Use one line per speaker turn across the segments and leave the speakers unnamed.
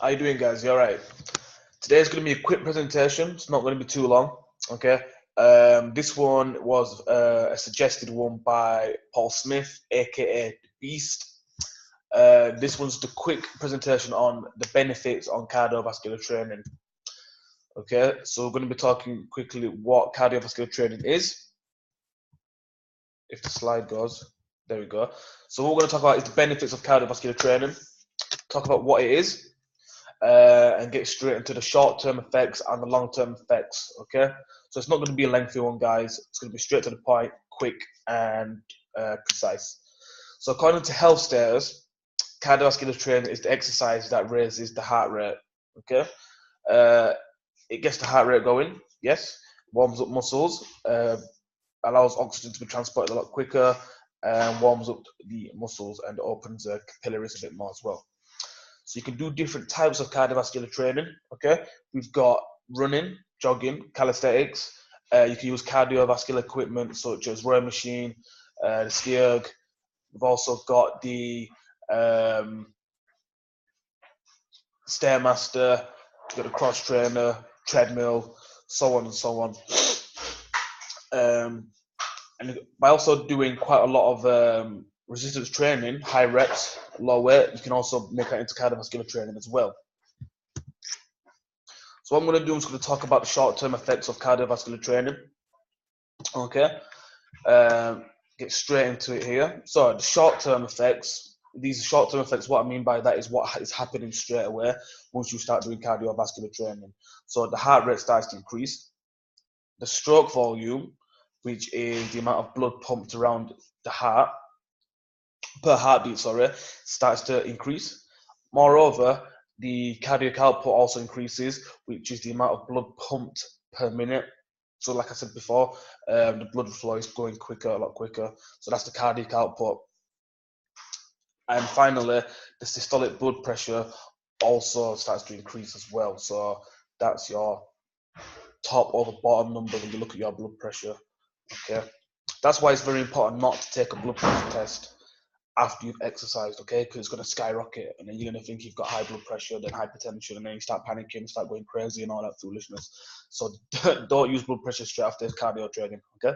How you doing, guys? You all right? Today's going to be a quick presentation. It's not going to be too long. Okay. This one was a suggested one by Paul Smith, aka The Beast. This one's the quick presentation on the benefits on cardiovascular training. Okay, so we're going to be talking quickly what cardiovascular training is. If the slide goes, there we go. So what we're going to talk about is the benefits of cardiovascular training. Talk about what it is. And get straight into the short-term effects and the long-term effects, okay? So it's not going to be a lengthy one, guys. It's going to be straight to the point, quick, and precise. So according to health status, cardiovascular training is the exercise that raises the heart rate, okay? It gets the heart rate going, yes. Warms up muscles, allows oxygen to be transported a lot quicker, and warms up the muscles and opens the capillaries a bit more as well. So you can do different types of cardiovascular training, okay? We've got running, jogging, calisthenics. You can use cardiovascular equipment such as rowing machine, the ski erg. We've also got the Stairmaster, we've got the cross trainer, treadmill, so on and so on. And by also doing quite a lot of resistance training, high reps, low weight, you can also make that into cardiovascular training as well. So what I'm going to do is going to talk about the short-term effects of cardiovascular training. Okay, get straight into it here. So the short-term effects, these short-term effects, what I mean by that is what is happening straight away once you start doing cardiovascular training. So the heart rate starts to increase. The stroke volume, which is the amount of blood pumped around the heart, per heartbeat, starts to increase. Moreover, the cardiac output also increases, which is the amount of blood pumped per minute. So like I said before, the blood flow is going quicker, a lot quicker. So that's the cardiac output. And finally, the systolic blood pressure also starts to increase as well. So that's your top or the bottom number when you look at your blood pressure. Okay, that's why it's very important not to take a blood pressure test after you've exercised, okay? Because it's going to skyrocket, and then you're going to think you've got high blood pressure, then hypertension, and then you start panicking, start going crazy, and all that foolishness. So don't use blood pressure straight after cardio training, okay?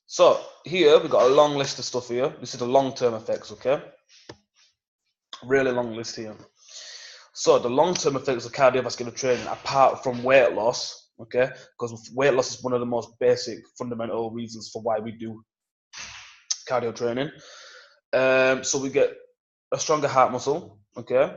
So here we've got a long list of stuff here. This is the long-term effects, okay? Really long list here. So the long-term effects of cardiovascular training, apart from weight loss, okay? Because weight loss is one of the most basic, fundamental reasons for why we do cardio training. So we get a stronger heart muscle, okay?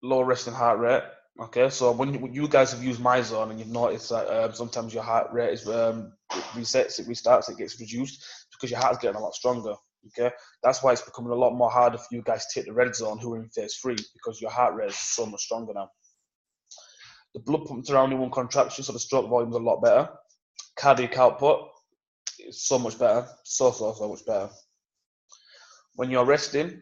Lower resting heart rate, okay? So when you guys have used MyZone and you've noticed that sometimes your heart rate is resets, it restarts, it gets reduced because your heart's getting a lot stronger, okay? That's why it's becoming a lot more harder for you guys to hit the red zone who are in phase 3 because your heart rate is so much stronger now. The blood pumps around in one contraction, so the stroke volume is a lot better. Cardiac output is so much better, so much better. When you're resting,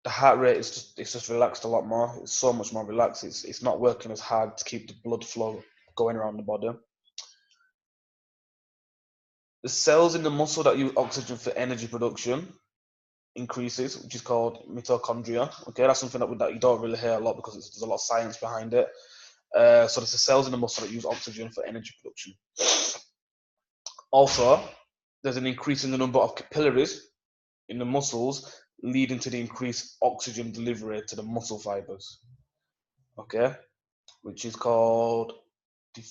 the heart rate is just relaxed a lot more. It's so much more relaxed. It's not working as hard to keep the blood flow going around the body. The cells in the muscle that use oxygen for energy production increases, which is called mitochondria. Okay, that's something that you don't really hear a lot because there's a lot of science behind it. So there's the cells in the muscle that use oxygen for energy production. Also, there's an increase in the number of capillaries in the muscles, leading to the increased oxygen delivery to the muscle fibers, okay, which is called aerobic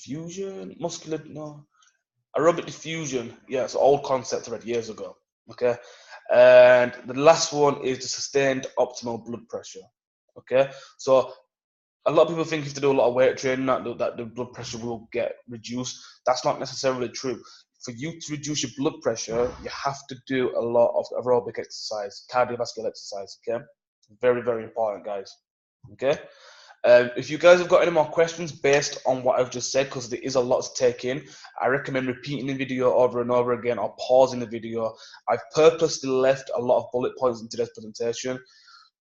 diffusion. Yeah, it's an old concept I read years ago, okay. And the last one is the sustained optimal blood pressure, okay. So a lot of people think if they do a lot of weight training that the blood pressure will get reduced. That's not necessarily true. For you to reduce your blood pressure, you have to do a lot of aerobic exercise, cardiovascular exercise, okay? Very, very important, guys, okay? If you guys have got any more questions based on what I've just said, because there is a lot to take in, I recommend repeating the video over and over again or pausing the video. I've purposely left a lot of bullet points in today's presentation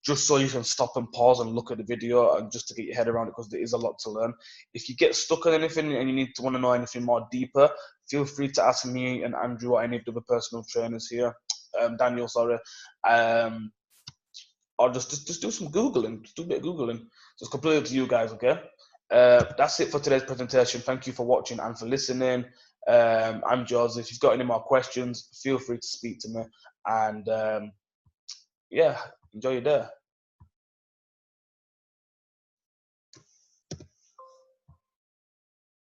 just so you can stop and pause and look at the video and just to get your head around it, because there is a lot to learn. If you get stuck on anything and you want to know anything more deeper, feel free to ask me and Andrew or any of the other personal trainers here, Daniel, sorry. or just do some Googling. Just do a bit of Googling. So it's completely up to you guys, okay? That's it for today's presentation. Thank you for watching and for listening. I'm Joseph. If you've got any more questions, feel free to speak to me. And yeah, enjoy your day.